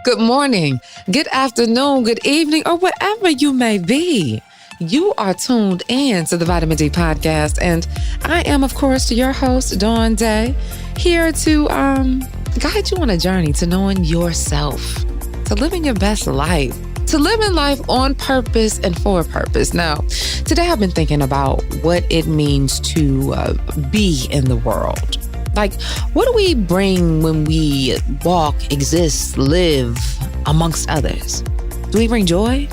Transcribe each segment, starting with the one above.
Good morning, good afternoon, good evening, or wherever you may be. You are tuned in to the Vitamin D podcast, and I am, of course, your host, Dawn Dai, here to guide you on a journey to knowing yourself, to living your best life, to living life on purpose and for a purpose. Now, today I've been thinking about what it means to be in the world. Like, what do we bring when we walk, exist, live amongst others? Do we bring joy?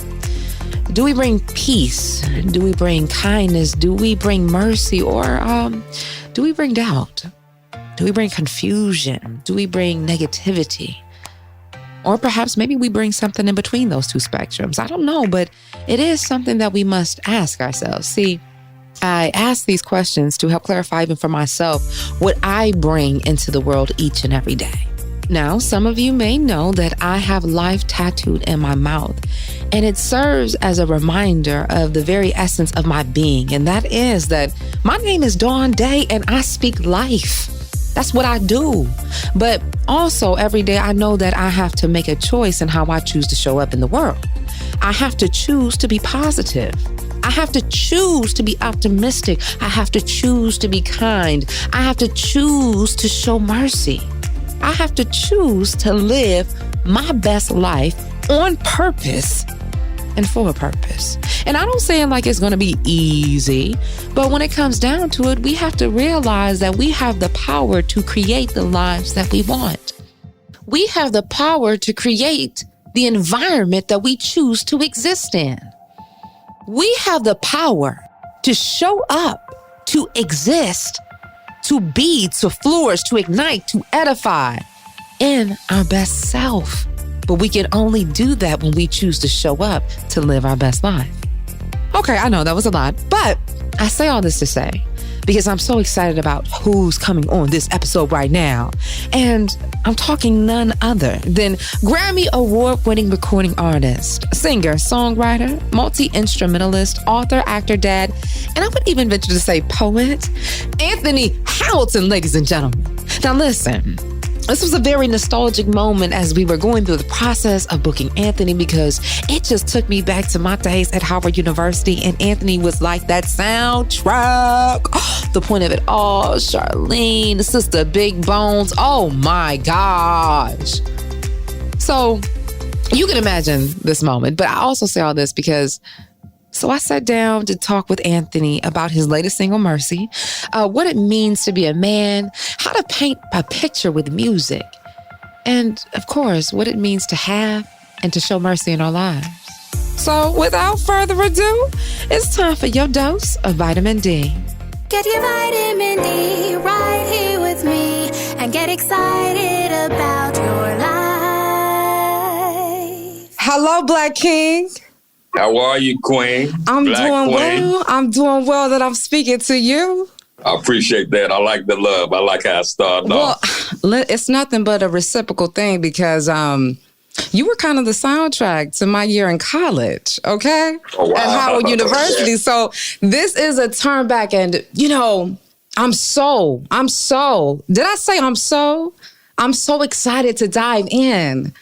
Do we bring peace? Do we bring kindness? Do we bring mercy? Or do we bring doubt? Do we bring confusion? Do we bring negativity? Or perhaps maybe we bring something in between those two spectrums. I don't know, but it is something that we must ask ourselves. See, I ask these questions to help clarify even for myself what I bring into the world each and every day. Now, some of you may know that I have life tattooed in my mouth, and it serves as a reminder of the very essence of my being, and that is that my name is Dawn Dai, and I speak life. That's what I do. But also every day I know that I have to make a choice in how I choose to show up in the world. I have to choose to be positive. I have to choose to be optimistic. I have to choose to be kind. I have to choose to show mercy. I have to choose to live my best life on purpose and for a purpose. And I don't say it like it's going to be easy, but when it comes down to it, we have to realize that we have the power to create the lives that we want. We have the power to create the environment that we choose to exist in. We have the power to show up, to exist, to be, to flourish, to ignite, to edify in our best self. But we can only do that when we choose to show up to live our best life. Okay, I know that was a lot, but I say all this to say, because I'm so excited about who's coming on this episode right now. And I'm talking none other than Grammy award-winning recording artist, singer, songwriter, multi-instrumentalist, author, actor, dad, and I would even venture to say poet, Anthony Hamilton, ladies and gentlemen. Now listen, this was a very nostalgic moment as we were going through the process of booking Anthony, because it just took me back to my days at Howard University, and Anthony was like that soundtrack. The point of it all, Charlene, Sister Big Bones, oh my gosh. So you can imagine this moment, but I also say all this because so I sat down to talk with Anthony about his latest single, Mercy, what it means to be a man, how to paint a picture with music, and of course, what it means to have and to show mercy in our lives. So without further ado, it's time for your dose of vitamin D. Get your vitamin D right here with me and get excited about your life. Hello, Black King. How are you, Queen? I'm Black doing Queen. well. I'm doing well that I'm speaking to you. I appreciate that. I like the love. I like how it started off. Well, it's nothing but a reciprocal thing because you were kind of the soundtrack to my year in college, okay? Oh, wow. At Howard University. Yeah. So this is a turn back, and you know, I'm so excited to dive in.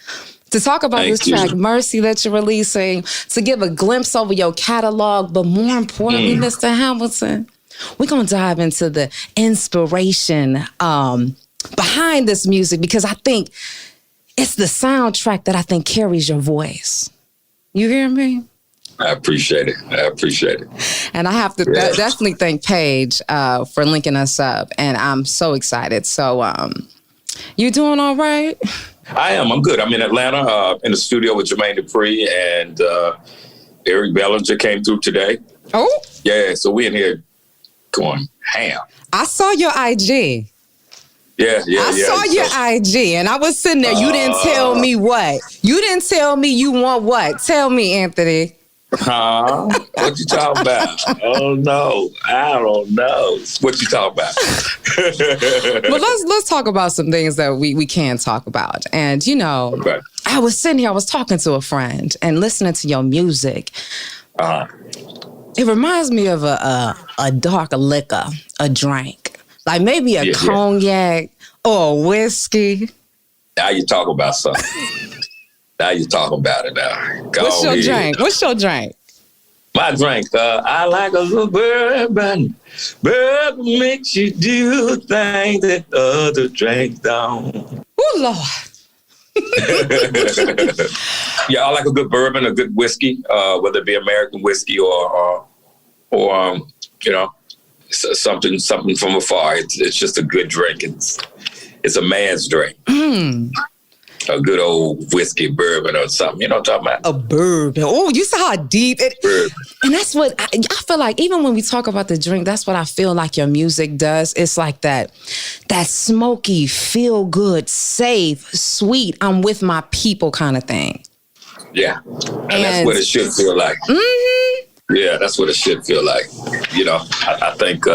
To talk about Thank this you. track, Mercy, that you're releasing, to give a glimpse over your catalog, but more importantly, Mr. Hamilton, we're going to dive into the inspiration behind this music, because I think it's the soundtrack that I think carries your voice. You hear me? I appreciate it. And I have to definitely thank Paige for linking us up, and I'm so excited. So you doing all right? I am. I'm good. I'm in Atlanta in the studio with Jermaine Dupri, and Eric Bellinger came through today. Oh? Yeah, so we in here going ham. I saw your IG. Yeah. I saw your IG, and I was sitting there. You didn't tell me what. You didn't tell me you want what. Tell me, Anthony. What you talking about? Oh no, I don't know. What you talking about? Well, let's talk about some things that we can talk about. And you know, Okay. I was sitting here, I was talking to a friend and listening to your music. It reminds me of a dark liquor, a drink, like maybe a cognac or a whiskey. Now you talk about something. Now you're talking about it now. What's your drink? What's your drink? My drink, I like a little bourbon. Bourbon makes you do things that other drinks don't. Oh, Lord. Yeah, I like a good bourbon, a good whiskey, whether it be American whiskey or you know, something from afar. It's just a good drink. It's a man's drink. A good old whiskey bourbon or something. You know what I'm talking about? A bourbon. Oh, you saw how deep it. Bourbon. And that's what I feel like. Even when we talk about the drink, that's what I feel like your music does. It's like that smoky, feel good, safe, sweet, I'm with my people kind of thing. Yeah, and that's what it should feel like. Mm-hmm. Yeah, that's what it should feel like. You know, I think.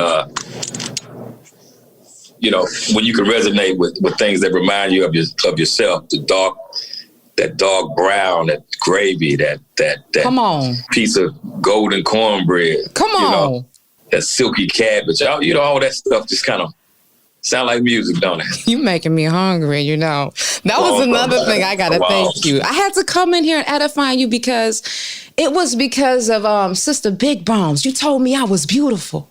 You know, when you can resonate with things that remind you of yourself, that dark brown, that gravy, that come on, piece of golden cornbread. Come on, you know, that silky cabbage. You know, all that stuff just kind of sound like music, don't it? You making me hungry. You know, that was another thing I gotta thank you. I had to come in here and edify you because it was because of Sister Big Bombs. You told me I was beautiful.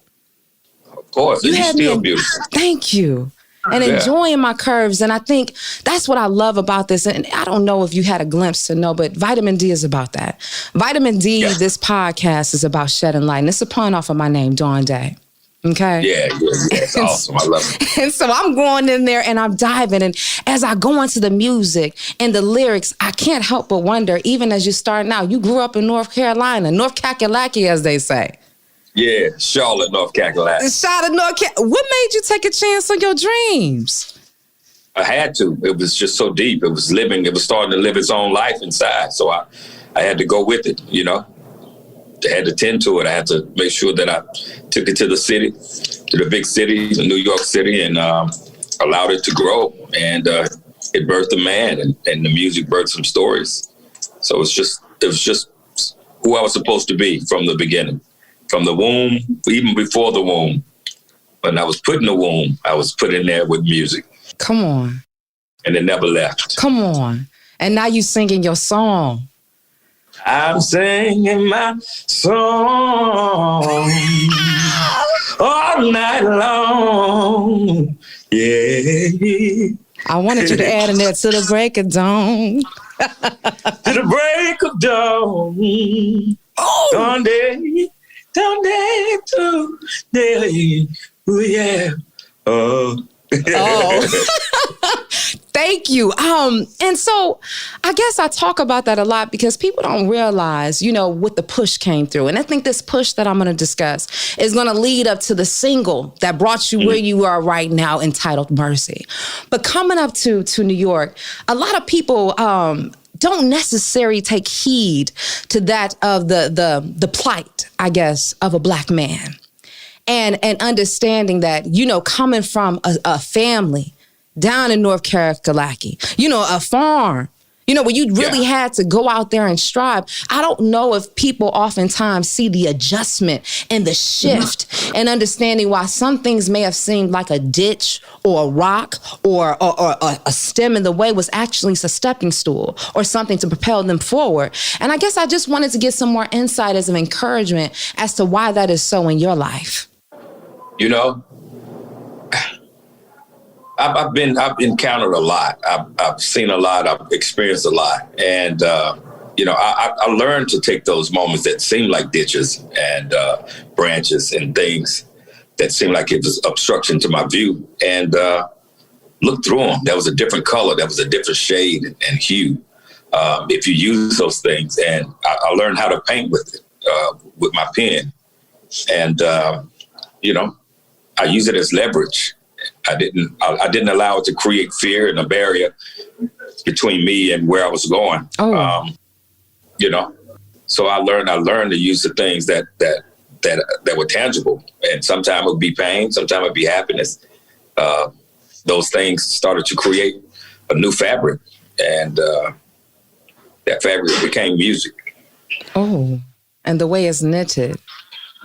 Of course, you're still beautiful. Thank you. And enjoying my curves. And I think that's what I love about this. And I don't know if you had a glimpse to know, but vitamin D is about that. Vitamin D, this podcast is about shedding light. And it's a pun off of my name, Dawn Dai. Okay? Yeah. It's awesome. I love it. And so I'm going in there and I'm diving. And as I go into the music and the lyrics, I can't help but wonder, even as you're starting out, you grew up in North Carolina, North Kakalaki, as they say. Yeah, Charlotte, North Carolina. Charlotte, North Carolina. What made you take a chance on your dreams? I had to. It was just so deep. It was starting to live its own life inside. So I had to go with it, you know. I had to tend to it. I had to make sure that I took it to the city, to the big city, to New York City, and allowed it to grow. And it birthed a man, and the music birthed some stories. So it was just who I was supposed to be from the beginning. From the womb, even before the womb. When I was put in the womb, I was put in there with music. Come on. And it never left. Come on. And now you singing your song. I'm singing my song all night long. Yeah. I wanted you to add in there to the break of dawn. To the break of dawn. Oh. Dawn Day. Down day to day, oh yeah, oh. Thank you. And so I guess I talk about that a lot because people don't realize, you know, what the push came through. And I think this push that I'm going to discuss is going to lead up to the single that brought you where you are right now, entitled Mercy. But coming up to New York, a lot of people don't necessarily take heed to that of the plight, I guess, of a Black man. And understanding that, you know, coming from a family down in North Carolina, you know, a farm, you know, where you really had to go out there and strive. I don't know if people oftentimes see the adjustment and the shift and understanding why some things may have seemed like a ditch or a rock or a stem in the way was actually a stepping stool or something to propel them forward. And I guess I just wanted to get some more insight as an encouragement as to why that is so in your life. You know, I've encountered a lot. I've seen a lot. I've experienced a lot. And, you know, I learned to take those moments that seem like ditches and branches and things that seem like it was obstruction to my view and look through them. That was a different color. That was a different shade and hue. If you use those things. And I learned how to paint with it, with my pen. And, you know, I use it as leverage. I didn't allow it to create fear and a barrier between me and where I was going. You know, so I learned to use the things that were tangible, and sometimes it would be pain, sometimes it would be happiness. Those things started to create a new fabric, and that fabric became music. Oh, and the way it's knitted.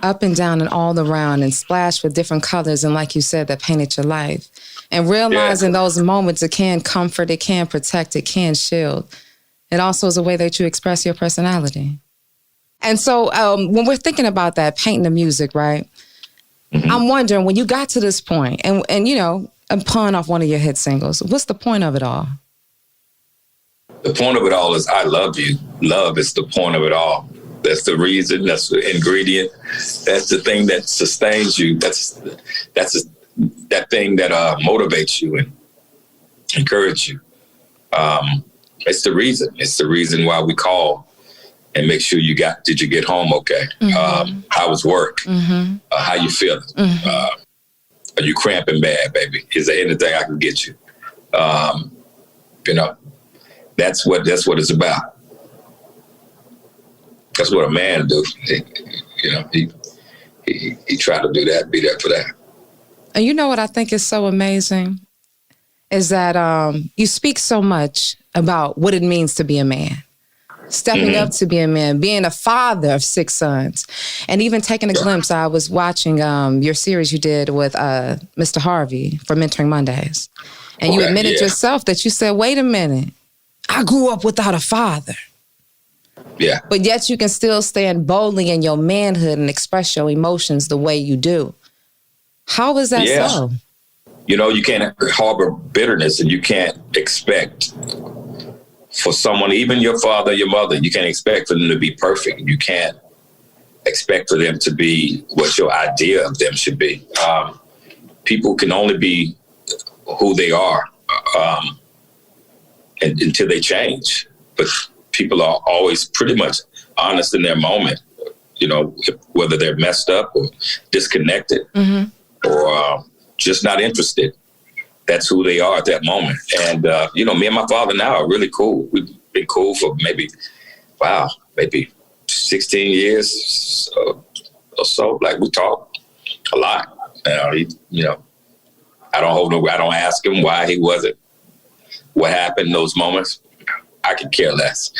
Up and down and all around and splashed with different colors. And like you said, that painted your life. And realizing those moments, it can comfort, it can protect, it can shield. It also is a way that you express your personality. And so when we're thinking about that, painting the music, right? Mm-hmm. I'm wondering, when you got to this point, and you know, I'm pulling off one of your hit singles, what's the point of it all? The point of it all is I love you. Love is the point of it all. That's the reason. That's the ingredient. That's the thing that sustains you. That's that thing that motivates you and encourages you. It's the reason. It's the reason why we call and make sure did you get home okay? Mm-hmm. How was work? Mm-hmm. How you feeling? Mm-hmm. Are you cramping bad, baby? Is there anything I can get you? You know, that's what it's about. That's what a man do. He tried to do that, be there for that. And you know what I think is so amazing is that you speak so much about what it means to be a man, stepping mm-hmm. up to be a man, being a father of 6 sons, and even taking a glimpse. I was watching your series you did with Mr. Harvey for Mentoring Mondays, and you admitted yourself that you said, wait a minute, I grew up without a father. Yeah. But yet you can still stand boldly in your manhood and express your emotions the way you do. How is that so? You know, you can't harbor bitterness, and you can't expect for someone, even your father, your mother, you can't expect for them to be perfect. You can't expect for them to be what your idea of them should be. People can only be who they are until they change. But people are always pretty much honest in their moment, you know, whether they're messed up or disconnected mm-hmm. or just not interested. That's who they are at that moment. And, you know, me and my father now are really cool. We've been cool for maybe 16 years or so. Like, we talk a lot. I don't ask him why he wasn't, what happened in those moments. I could care less.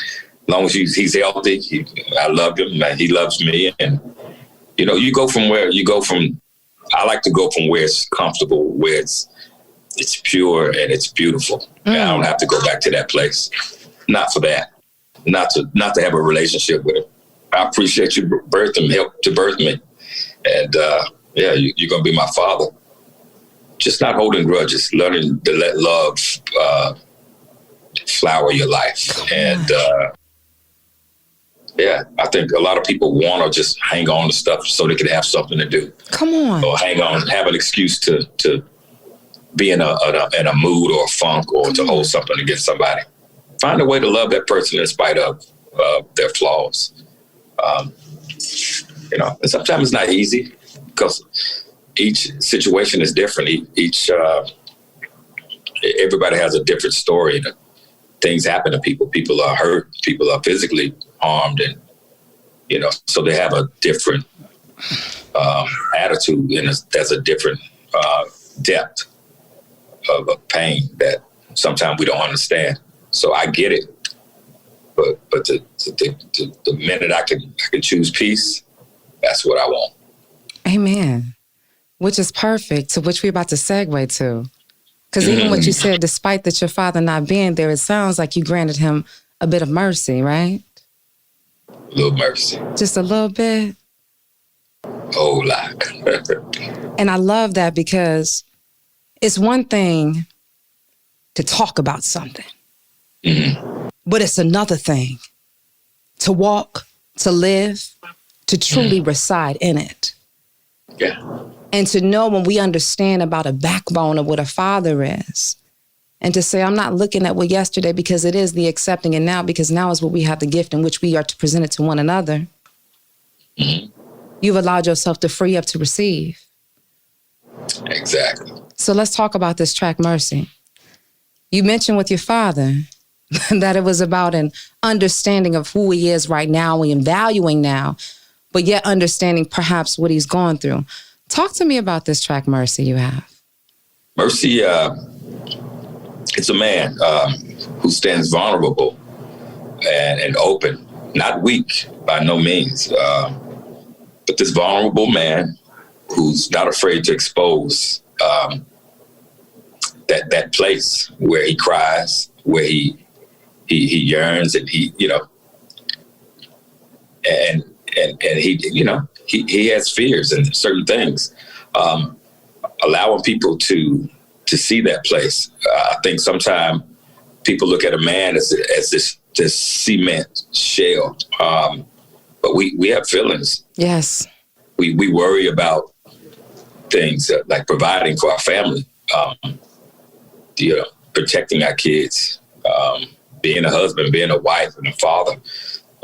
As long as he's healthy, I love him, and he loves me. And, you know, I like to go from where it's comfortable, where it's pure and it's beautiful. Mm. And I don't have to go back to that place. Not for that. Not to have a relationship with him. I appreciate you help to birth me. And you're going to be my father. Just not holding grudges, learning to let love flower your life. And I think a lot of people want to just hang on to stuff so they can have something to do. Come on. Or hang on, have an excuse to be in a mood or a funk or to hold something against somebody. Find a way to love that person in spite of their flaws. You know, and sometimes it's not easy because each situation is different. Everybody has a different story. Things happen to people. People are hurt. People are physically harmed, and you know, so they have a different attitude, and there's a different depth of pain that sometimes we don't understand. So I get it, but the minute I can choose peace, that's what I want. Amen. Which is perfect, to which we're about to segue to. Because even what you said, despite that your father not being there, it sounds like you granted him a bit of mercy, right? A little mercy. Just a little bit? Whole lot. And I love that, because it's one thing to talk about something, but it's another thing to walk, to live, to truly reside in it. Yeah. And to know when we understand about a backbone of what a father is, and to say, I'm not looking at what yesterday, because it is the accepting it now, because now is what we have the gift in which we are to present it to one another. Mm-hmm. You've allowed yourself to free up to receive. Exactly. So let's talk about this track, Mercy. You mentioned with your father that it was about an understanding of who he is right now and valuing now, but yet understanding perhaps what he's gone through. Talk to me about this track, Mercy, you have. Mercy, it's a man who stands vulnerable and open, not weak by no means, but this vulnerable man who's not afraid to expose that place where he cries, where he he yearns, and he, and he has fears and certain things. Allowing people to see that place. I think sometimes people look at a man as this cement shell, but we have feelings. Yes. We worry about things like providing for our family, protecting our kids, being a husband, being a wife, and a father.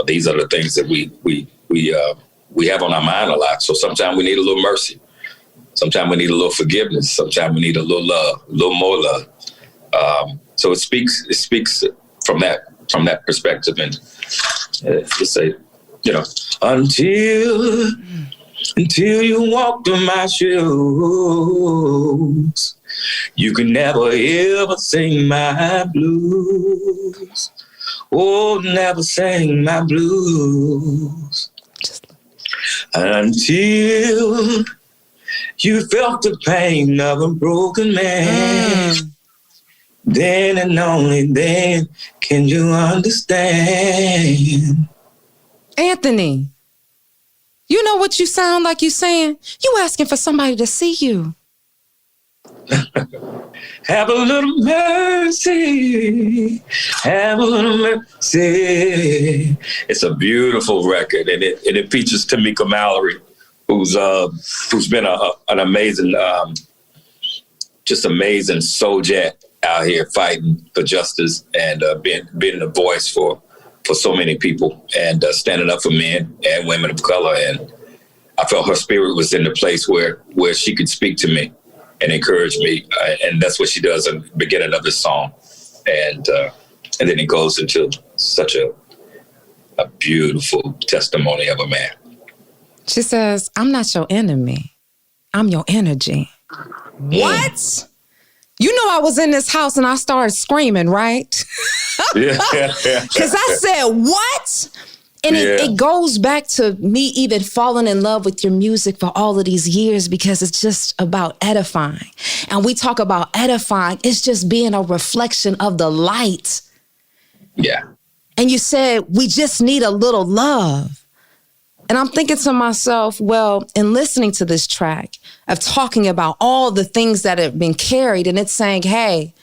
These are the things that we have on our mind a lot. So sometimes we need a little mercy. Sometimes we need a little forgiveness. Sometimes we need a little love, a little more love. So it speaks from that perspective, and just say, until you walk through my shoes, you can never ever sing my blues. Oh, never sing my blues. Until you felt the pain of a broken man. Then and only then can you understand. Anthony, you know what you sound like you saying? You asking for somebody to see you. Have a little mercy. Have a little mercy. It's a beautiful record, and it features Tamika Mallory, who's been an amazing, just amazing soldier out here fighting for justice and being a voice for so many people, and standing up for men and women of color. And I felt her spirit was in the place where she could speak to me and encourage me, and that's what she does in the beginning of this song, and then it goes into such a beautiful testimony of a man. She says, "I'm not your enemy. I'm your energy." What? You know, I was in this house and I started screaming, right? Because I said, what? And it goes back to me even falling in love with your music for all of these years, because it's just about edifying. And we talk about edifying. It's just being a reflection of the light. Yeah. And you said, we just need a little love. And I'm thinking to myself, well, in listening to this track of talking about all the things that have been carried, and it's saying, hey,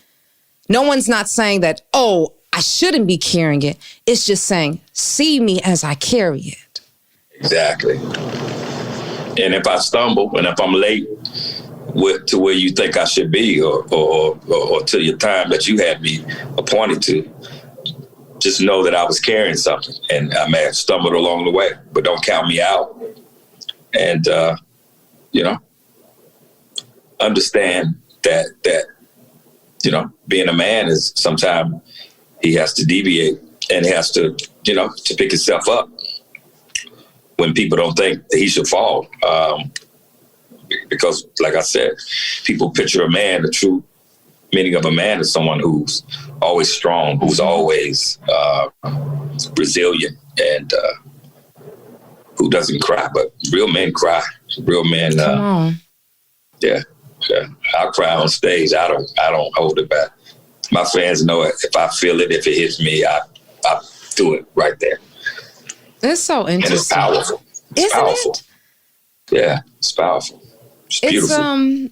no one's not saying that, oh, I shouldn't be carrying it. It's just saying, see me as I carry it. Exactly. And if I stumble and if I'm late to where you think I should be, or to your time that you had me appointed to, just know that I was carrying something, and I may have stumbled along the way, but don't count me out. And, understand that, being a man is sometimes he has to deviate, and he has to, to pick himself up when people don't think that he should fall. Because, like I said, people picture a man, the true meaning of a man is someone who's always strong, who's always resilient, and who doesn't cry. But real men cry. Real men, yeah. I'll cry on stage. I don't hold it back. My fans know it. If I feel it, if it hits me, I do it right there. It's so interesting. And it's powerful. It's powerful. Yeah, it's powerful. It's beautiful.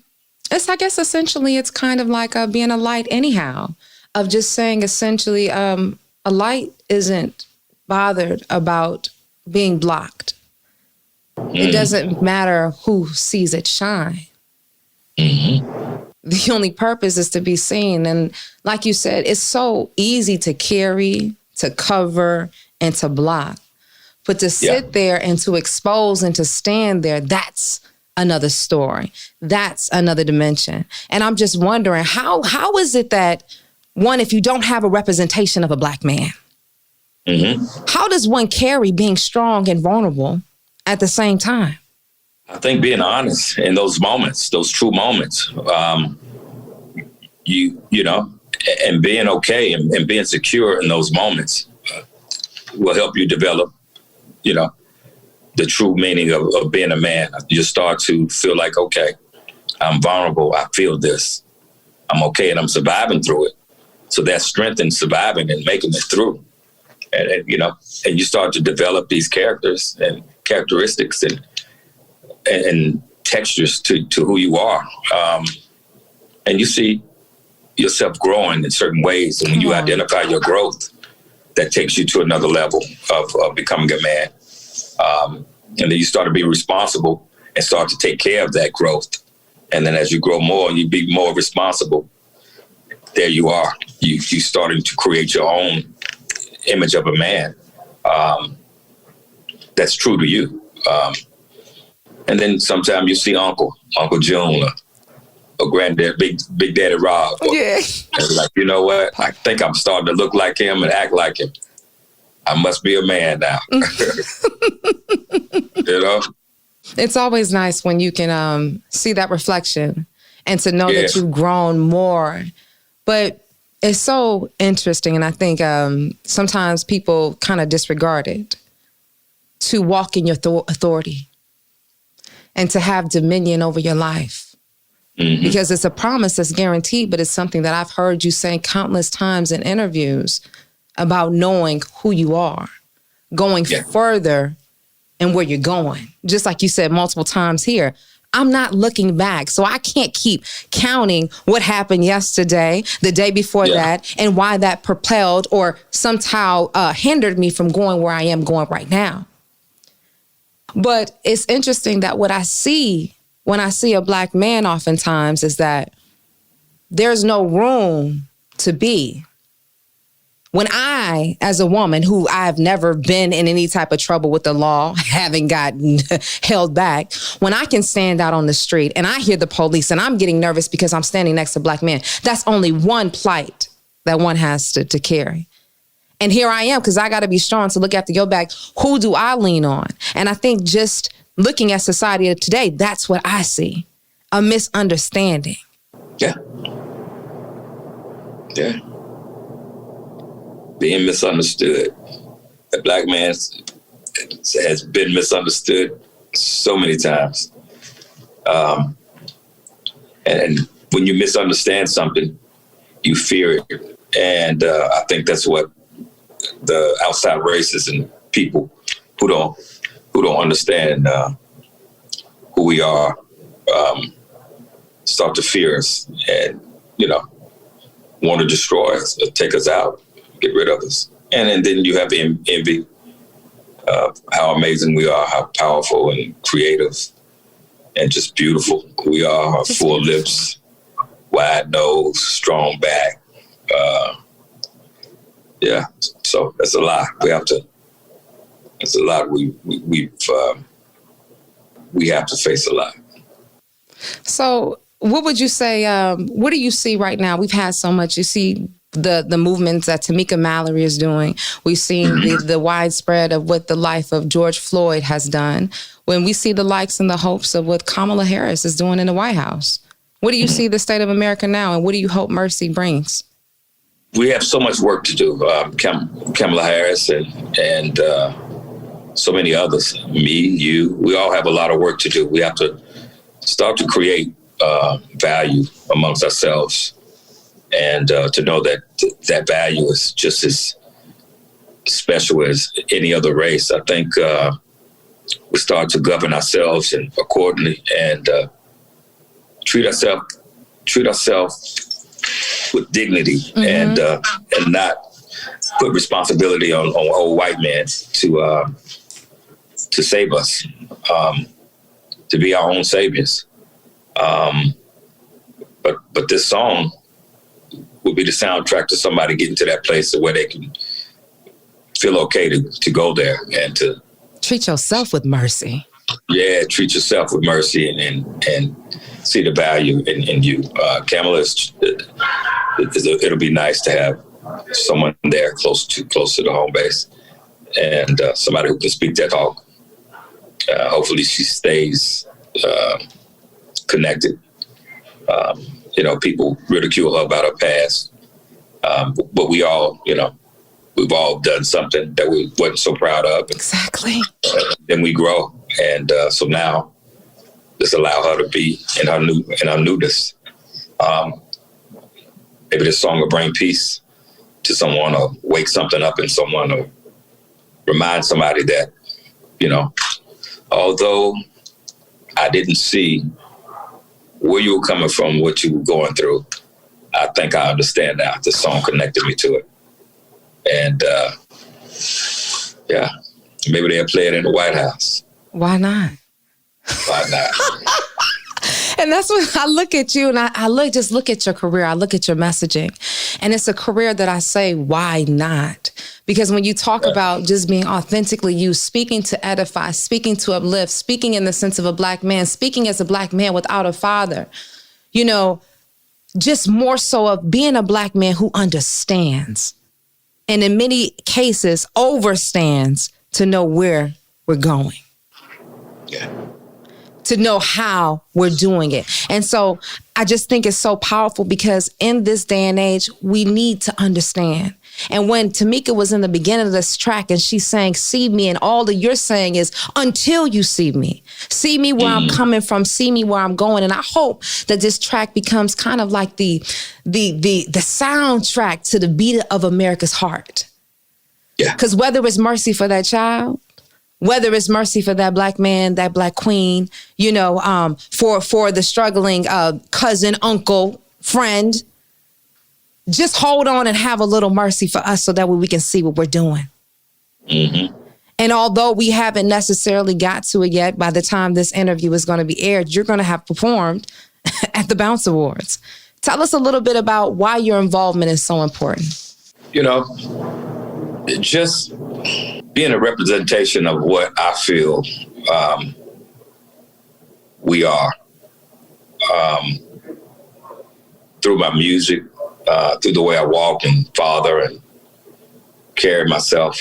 It's, I guess, essentially, it's kind of like being a light anyhow, of just saying essentially a light isn't bothered about being blocked. It doesn't matter who sees it shine. Mm-hmm. The only purpose is to be seen. And like you said, it's so easy to carry, to cover, and to block. But to sit there and to expose and to stand there, that's another story. That's another dimension. And I'm just wondering, how is it that, one, if you don't have a representation of a Black man, how does one carry being strong and vulnerable at the same time? I think being honest in those moments, those true moments, and being okay and being secure in those moments will help you develop, the true meaning of being a man. You start to feel like, okay, I'm vulnerable. I feel this. I'm okay, and I'm surviving through it. So that strength in surviving and making it through. And you know, and you start to develop these characters and characteristics and textures to who you are. And you see yourself growing in certain ways. And when you identify your growth, that takes you to another level of becoming a man. And then you start to be responsible and start to take care of that growth. And then as you grow more and you be more responsible, there you are. You starting to create your own image of a man that's true to you. And then sometimes you see Uncle June or Granddad, Big Daddy Rob. And like, you know what? I think I'm starting to look like him and act like him. I must be a man now. You know? It's always nice when you can see that reflection and to know that you've grown more. But it's so interesting, and I think sometimes people kind of disregard it, to walk in your authority and to have dominion over your life. Mm-hmm. Because it's a promise that's guaranteed, but it's something that I've heard you say countless times in interviews about knowing who you are, going further and where you're going. Just like you said multiple times here, I'm not looking back. So I can't keep counting what happened yesterday, the day before that, and why that propelled or somehow hindered me from going where I am going right now. But it's interesting that what I see when I see a Black man oftentimes is that there's no room to be. When I, as a woman who I've never been in any type of trouble with the law, having gotten held back, when I can stand out on the street and I hear the police and I'm getting nervous because I'm standing next to Black men, that's only one plight that one has to carry. And here I am, because I got to be strong to look after your back. Who do I lean on? And I think just looking at society of today, that's what I see. A misunderstanding. Yeah. Yeah. Being misunderstood. The Black man has been misunderstood so many times. And when you misunderstand something, you fear it. And I think that's what the outside racists and people who don't understand who we are start to fear us and, you know, want to destroy us, or take us out, get rid of us. And then you have envy of how amazing we are, how powerful and creative and just beautiful we are, full lips, wide nose, strong back. So that's a lot. It's a lot. We have to face a lot. So what would you say, what do you see right now? We've had so much. You see the movements that Tamika Mallory is doing. We've seen the widespread of what the life of George Floyd has done. When we see the likes and the hopes of what Kamala Harris is doing in the White House. What do you see the state of America now, and what do you hope Mercy brings? We have so much work to do. Kamala Harris and so many others, me, you, we all have a lot of work to do. We have to start to create value amongst ourselves, and to know that that value is just as special as any other race. I think we start to govern ourselves and accordingly, and treat ourselves with dignity, and not put responsibility on old white men to save us, to be our own saviors. But this song will be the soundtrack to somebody getting to that place where they can feel okay to go there and to treat yourself with mercy. Yeah, treat yourself with mercy and see the value in you. Kamala, it'll be nice to have someone there close to the home base, and somebody who can speak that talk. Hopefully she stays connected. People ridicule her about her past, but we all, we've all done something that we wasn't so proud of. Exactly. Then we grow, and so now let's allow her to be in her newness. maybe this song will bring peace to someone or wake something up in someone or remind somebody that, you know, although I didn't see where you were coming from, what you were going through, I think I understand now. The song connected me to it. And yeah, maybe they'll play it in the White House. Why not? Why not? And that's when I look at you and I look at your career. I look at your messaging, and it's a career that I say, why not? Because when you talk about just being authentically you, speaking to edify, speaking to uplift, speaking in the sense of a Black man, speaking as a Black man without a father, you know, just more so of being a Black man who understands, and in many cases overstands to know where we're going. Yeah. To know how we're doing it. And so I just think it's so powerful because in this day and age, we need to understand. And when Tamika was in the beginning of this track and she's saying, see me, and all that you're saying is until you see me where I'm coming from, see me where I'm going. And I hope that this track becomes kind of like the soundtrack to the beat of America's heart. Yeah. Because whether it's mercy for that child, whether it's mercy for that Black man, that Black queen, you know, for the struggling cousin, uncle, friend, just hold on and have a little mercy for us so that way we can see what we're doing. Mm-hmm. And although we haven't necessarily got to it yet, by the time this interview is going to be aired, you're going to have performed at the Bounce Awards. Tell us a little bit about why your involvement is so important. You know, just being a representation of what I feel we are through my music, through the way I walk and father and carry myself.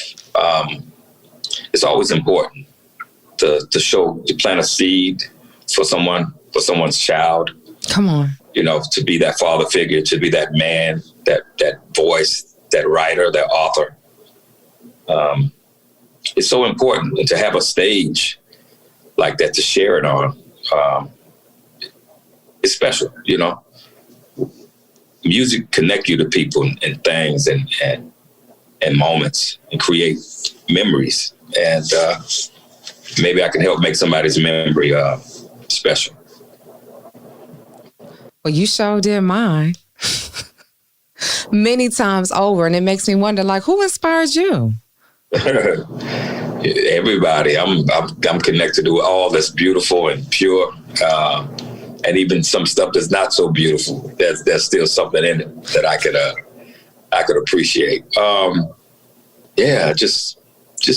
It's always important to plant a seed for someone's child. Come on. You know, to be that father figure, to be that man, that voice, that writer, that author. It's so important to have a stage like that to share it on. It's special, you know. Music connect you to people and things and moments and create memories. And maybe I can help make somebody's memory special. Well, you sure did mine many times over. And it makes me wonder, like, who inspires you? Everybody. I'm connected to all that's beautiful and pure, and even some stuff that's not so beautiful. There's still something in it that I could appreciate. Yeah, just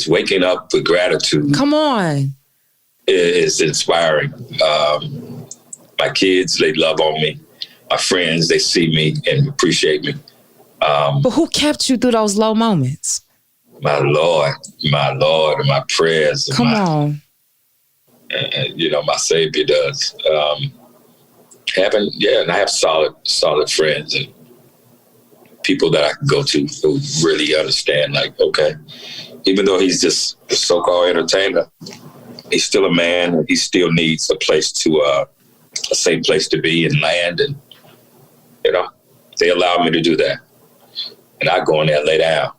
waking up with gratitude. Come on, is inspiring. My kids, they love on me. My friends, they see me and appreciate me. But who kept you through those low moments? My Lord, and my prayers. Come on. You know, my Savior does. And I have solid friends and people that I can go to who really understand, like, okay, even though he's just a so-called entertainer, he's still a man and he still needs a safe place to be and land. And, you know, they allow me to do that. And I go in there and lay down.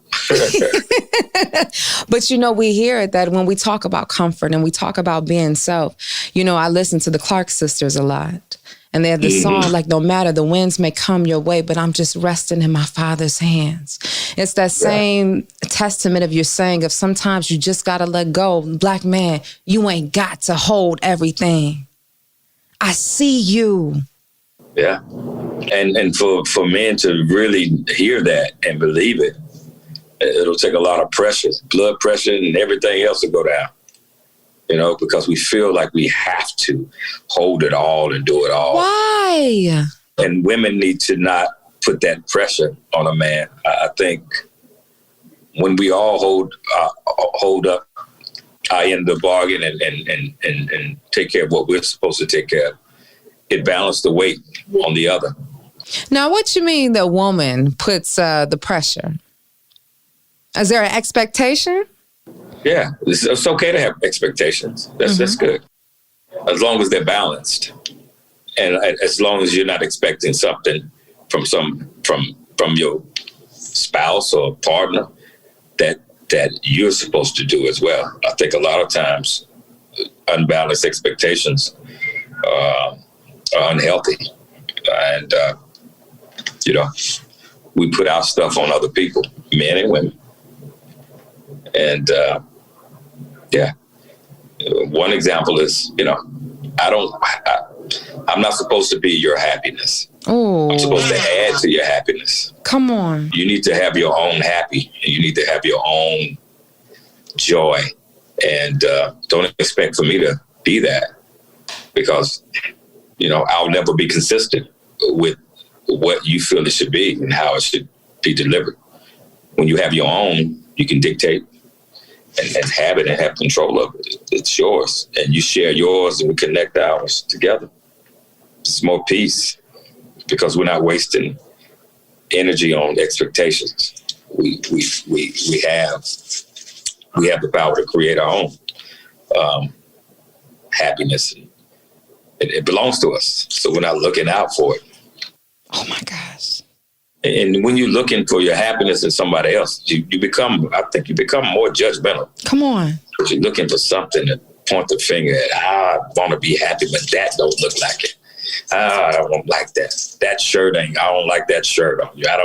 But, you know, we hear it that when we talk about comfort and we talk about being self, you know, I listen to the Clark sisters a lot. And they have this song, like, no matter the winds may come your way, but I'm just resting in my Father's hands. It's that same testament of your saying of sometimes you just got to let go. Black man, you ain't got to hold everything. I see you. Yeah. And for men to really hear that and believe it, it'll take a lot of pressure, blood pressure and everything else to go down. You know, because we feel like we have to hold it all and do it all. Why? And women need to not put that pressure on a man. I think when we all hold up our end of the bargain and take care of what we're supposed to take care of, it balances the weight on the other. Now, what you mean the woman puts the pressure? Is there an expectation? Yeah, it's okay to have expectations. That's good. As long as they're balanced. And as long as you're not expecting something from from your spouse or partner that you're supposed to do as well. I think a lot of times unbalanced expectations are unhealthy, and we put our stuff on other people, men and women, and one example is, I'm not supposed to be your happiness. Oh, I'm supposed to add to your happiness. Come on. You need to have your own happy, and you need to have your own joy, and don't expect for me to be that, because I'll never be consistent with what you feel it should be and how it should be delivered. When you have your own, you can dictate and have it and have control of it. It's yours, and you share yours, and we connect ours together. It's more peace, because we're not wasting energy on expectations. We have the power to create our own happiness. It belongs to us, so we're not looking out for it. Oh my gosh! And when you're looking for your happiness in somebody else, I think you become more judgmental. Come on! But you're looking for something to point the finger at. I want to be happy, but that don't look like it. I don't like that. That shirt I don't like that shirt on you. I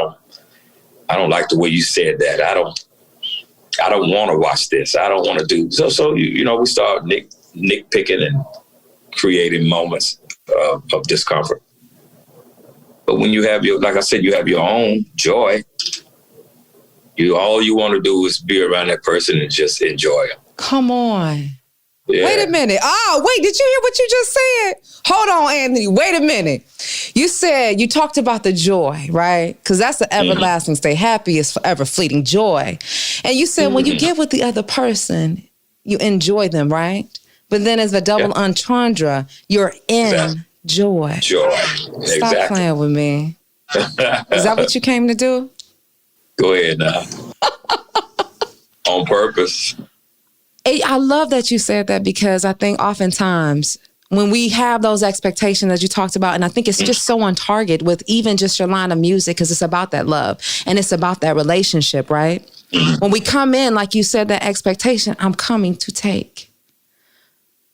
don't like the way you said that. I don't want to watch this. I don't want to do so. We start nitpicking and creating moments of discomfort. But when you have you have your own joy, all you want to do is be around that person and just enjoy them. Come on. Yeah. Wait a minute. Oh, wait, did you hear what you just said? Hold on, Anthony. Wait a minute. You talked about the joy, right? Because that's the everlasting state. Happy is forever fleeting joy. And you said when you get with the other person, you enjoy them, right? But then as a double entendre, you're in joy. Joy. Stop playing with me. Is that what you came to do? Go ahead now. On purpose. I love that you said that, because I think oftentimes when we have those expectations that you talked about, and I think it's just so on target with even just your line of music, because it's about that love and it's about that relationship, right? When we come in, like you said, that expectation, I'm coming to take.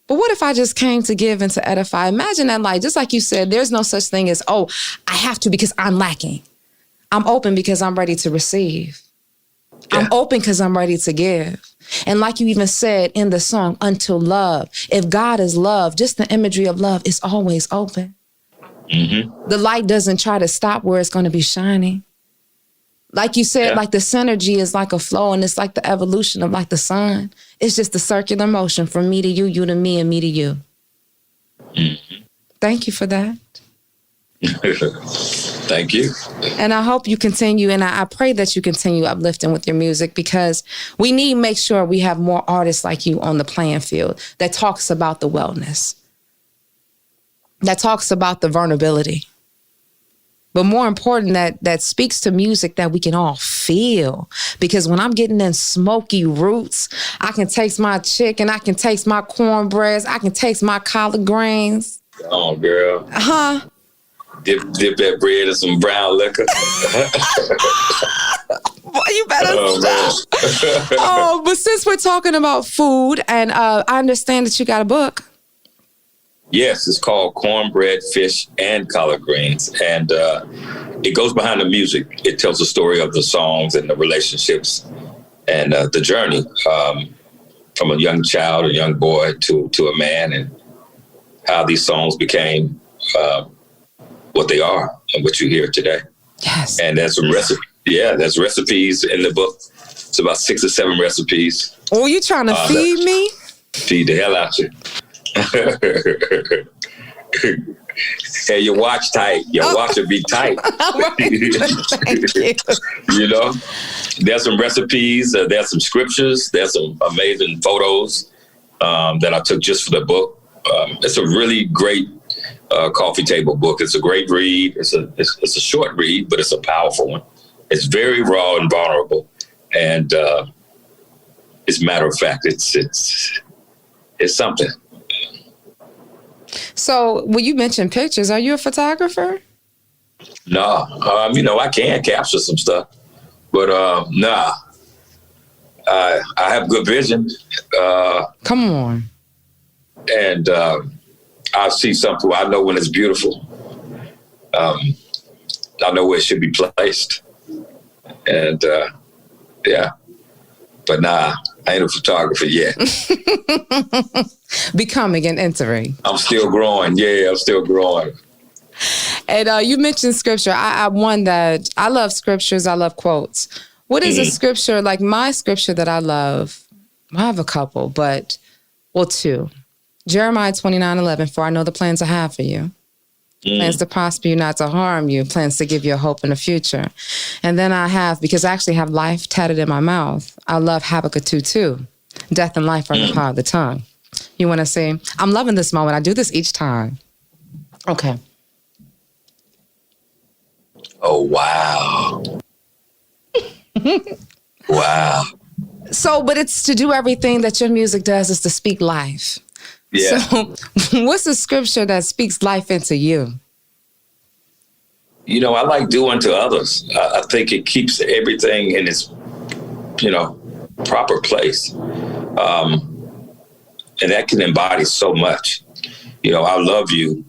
But what if I just came to give and to edify? Imagine that, like, just like you said, there's no such thing as, I have to because I'm lacking. I'm open because I'm ready to receive. Yeah. I'm open because I'm ready to give. And like you even said in the song, until love, if God is love, just the imagery of love is always open. Mm-hmm. The light doesn't try to stop where it's going to be shining. Like you said, like the synergy is like a flow, and it's like the evolution of like the sun. It's just the circular motion from me to you, you to me, and me to you. Mm-hmm. Thank you for that. Thank you. And I hope you continue, and I pray that you continue uplifting with your music, because we need to make sure we have more artists like you on the playing field that talks about the wellness, that talks about the vulnerability, but more important, that speaks to music that we can all feel. Because when I'm getting in smoky roots, I can taste my chicken, I can taste my cornbreads, I can taste my collard greens. Oh, girl. Huh? Dip that bread in some brown liquor. Boy, you better stop. But since we're talking about food, and I understand that you got a book. Yes, it's called Cornbread, Fish, and Collard Greens. And it goes behind the music. It tells the story of the songs and the relationships and the journey from a young child, a young boy to a man, and how these songs became what they are and what you hear today. Yes. And there's some recipes. Yeah, there's recipes in the book. It's about 6 or 7 recipes. Oh, you trying to feed me? Feed the hell out you. Hey, your watch tight. Your watch will be tight. Thank you. You know, there's some recipes. There's some scriptures. There's some amazing photos that I took just for the book. It's a really great coffee table book. It's a great read. It's a short read, but it's a powerful one. It's very raw and vulnerable, and it's matter of fact. It's something. So, when you mentioned pictures, are you a photographer? No, I can capture some stuff, but nah. I have good vision. Come on. And I see something. I know when it's beautiful. I know where it should be placed. And yeah, but nah, I ain't a photographer yet. Becoming and entering. I'm still growing. Yeah, I'm still growing. And you mentioned scripture. I love scriptures. I love quotes. What is a scripture, like my scripture that I love? I have a couple, but, two. Jeremiah 29:11, for I know the plans I have for you. Plans to prosper you, not to harm you. Plans to give you a hope in the future. And then I have, because I actually have life tatted in my mouth, I love Habakkuk 2:2. Death and life are in the power of the tongue. You want to say, I'm loving this moment. I do this each time. Okay. Oh, wow. Wow. So, but it's to do everything that your music does is to speak life. Yeah. So, what's the scripture that speaks life into you? I like doing to others. I think it keeps everything in its, proper place. And that can embody so much. I love you.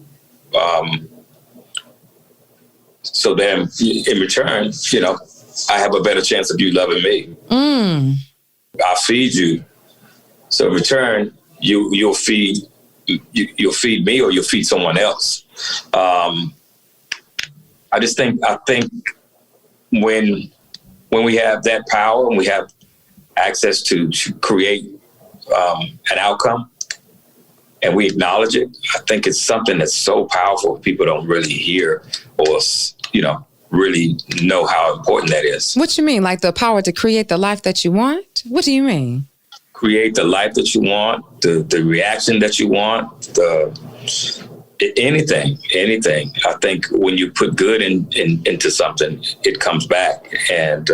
So then in return, I have a better chance of you loving me. I'll feed you. So in return, you'll feed me or you'll feed someone else. I think when we have that power and we have access to create an outcome and we acknowledge it, I think it's something that's so powerful. People don't really hear or, really know how important that is. What you mean? Like the power to create the life that you want? What do you mean? Create the life that you want, the reaction that you want, anything. I think when you put good into something, it comes back. And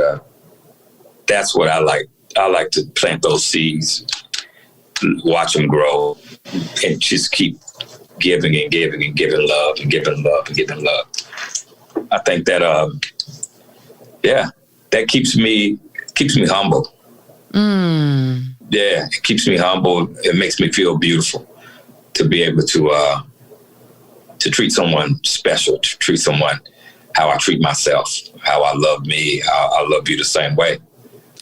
that's what I like. I like to plant those seeds, watch them grow, and just keep giving and giving and giving love and giving love and giving love. I think that, that keeps me humble. Yeah, it keeps me humble. It makes me feel beautiful to be able to treat someone special, to treat someone how I treat myself, how I love me, how I love you the same way.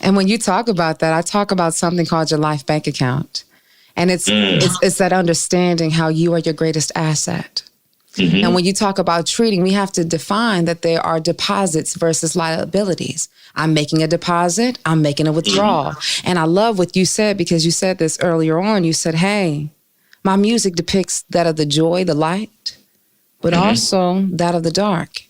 And when you talk about that, I talk about something called your life bank account. And it's that understanding how you are your greatest asset. And when you talk about treating, we have to define that there are deposits versus liabilities. I'm making a deposit, I'm making a withdrawal. And I love what you said, because you said this earlier on. You said, hey, my music depicts that of the joy, the light, but also that of the dark.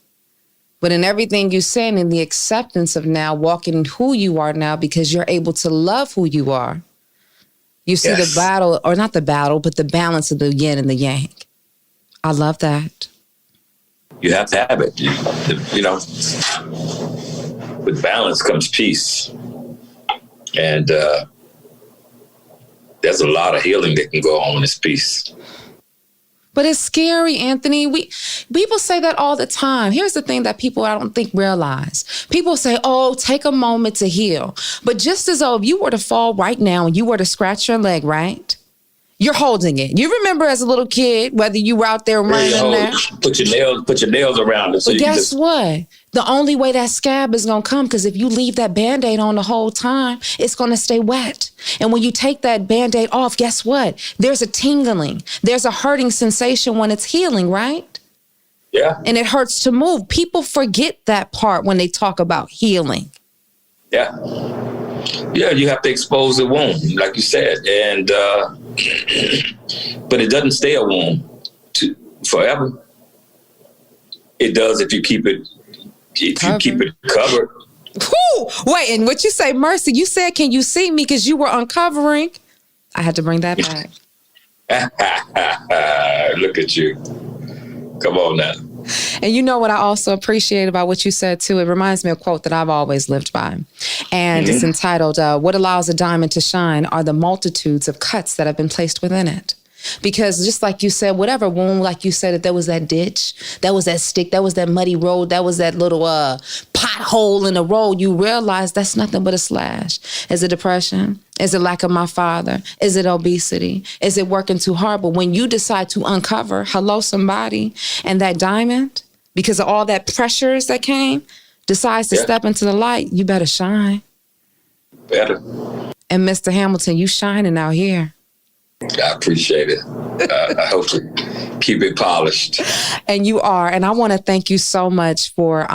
But in everything you said, in the acceptance of now walking in who you are now, because you're able to love who you are, you see the battle, or not the battle, but the balance of the yin and the yang. I love that. You have to have it. With balance comes peace. And there's a lot of healing that can go on in this peace. But it's scary, Anthony. People say that all the time. Here's the thing that people, I don't think, realize. People say, oh, take a moment to heal. But just as though if you were to fall right now and you were to scratch your leg, right? You're holding it. You remember as a little kid, whether you were out there running there. Put your nails around it. So but guess what? The only way that scab is going to come, because if you leave that Band-Aid on the whole time, it's going to stay wet. And when you take that Band-Aid off, guess what? There's a tingling. There's a hurting sensation when it's healing, right? Yeah. And it hurts to move. People forget that part when they talk about healing. Yeah. Yeah, you have to expose the wound, like you said. And but it doesn't stay a wound forever. It does if you keep it covered. Whew. Wait, and what you say, Mercy, you said, can you see me? Because you were uncovering. I had to bring that back. Look at you. Come on now. And you know what I also appreciate about what you said, too? It reminds me of a quote that I've always lived by. And it's entitled, what allows a diamond to shine are the multitudes of cuts that have been placed within it. Because just like you said, whatever wound, like you said, if there was that ditch, that was that stick, that was that muddy road, that was that little pothole in the road, you realize that's nothing but a slash. Is it depression? Is it lack of my father? Is it obesity? Is it working too hard? But when you decide to uncover, hello, somebody, and that diamond, because of all that pressures that came, decides to step into the light, you better shine. Better. And Mr. Hamilton, you shining out here. I appreciate it. I hope to keep it polished. And you are. And I want to thank you so much for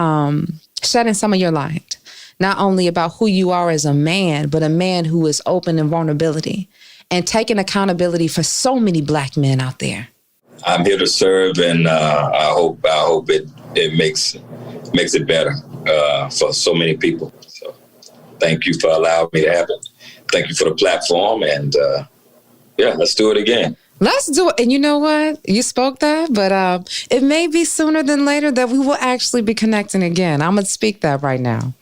shedding some of your light, not only about who you are as a man, but a man who is open in vulnerability and taking accountability for so many Black men out there. I'm here to serve, and I hope it makes it better for so many people. So thank you for allowing me to have it. Thank you for the platform, and let's do it again. Let's do it. And you know what? You spoke that, but it may be sooner than later that we will actually be connecting again. I'm going to speak that right now.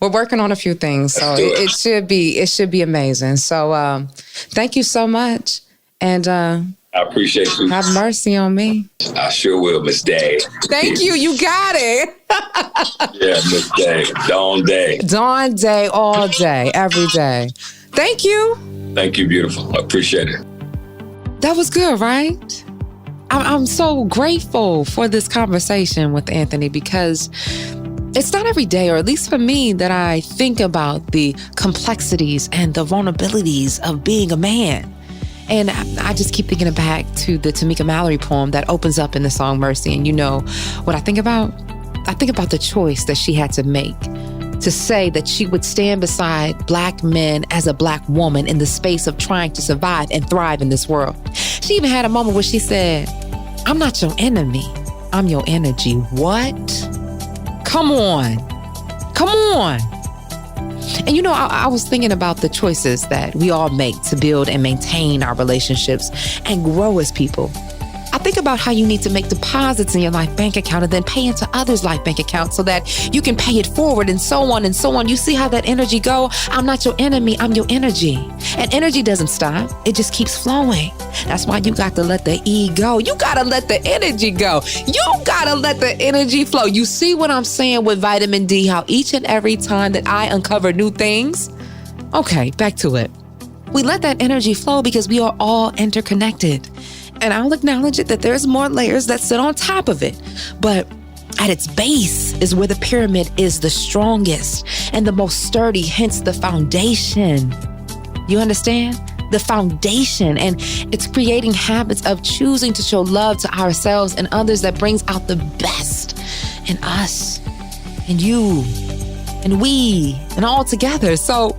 We're working on a few things, so it should be amazing. So thank you so much. And I appreciate you. Have mercy on me. I sure will, Miss Day. Thank you. You got it. Yeah, Miss Day. Dawn Dai. Dawn Dai all day, every day. Thank you. Thank you, beautiful. I appreciate it. That was good, right? I'm so grateful for this conversation with Anthony, because it's not every day, or at least for me, that I think about the complexities and the vulnerabilities of being a man. And I just keep thinking back to the Tamika Mallory poem that opens up in the song Mercy. And you know what I think about? I think about the choice that she had to make to say that she would stand beside Black men as a Black woman in the space of trying to survive and thrive in this world. She even had a moment where she said, "I'm not your enemy, I'm your energy." What? Come on. Come on. And you know, I was thinking about the choices that we all make to build and maintain our relationships and grow as people. I think about how you need to make deposits in your life bank account and then pay into others' life bank accounts so that you can pay it forward, and so on and so on. You see how that energy go? I'm not your enemy, I'm your energy. And energy doesn't stop. It just keeps flowing. That's why you got to let the E go. You got to let the energy go. You got to let the energy flow. You see what I'm saying with vitamin D, how each and every time that I uncover new things? Okay, back to it. We let that energy flow because we are all interconnected. And I'll acknowledge it that there's more layers that sit on top of it. But at its base is where the pyramid is the strongest and the most sturdy, hence the foundation. You understand? The foundation. And it's creating habits of choosing to show love to ourselves and others that brings out the best in us and you and we and all together. So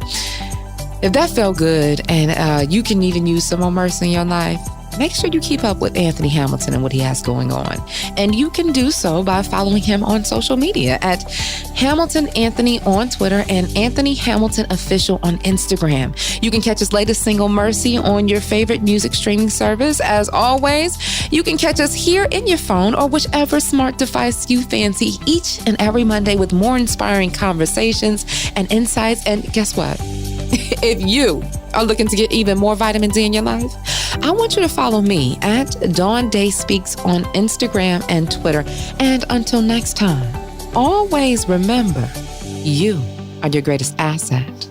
if that felt good and you can even use some more mercy in your life, make sure you keep up with Anthony Hamilton and what he has going on. And you can do so by following him on social media at Hamilton Anthony on Twitter and Anthony Hamilton Official on Instagram. You can catch his latest single, Mercy, on your favorite music streaming service. As always, you can catch us here in your phone or whichever smart device you fancy each and every Monday with more inspiring conversations and insights. And guess what? If you are looking to get even more vitamin D in your life, I want you to follow me at Dawn Dai Speaks on Instagram and Twitter. And until next time, always remember, you are your greatest asset.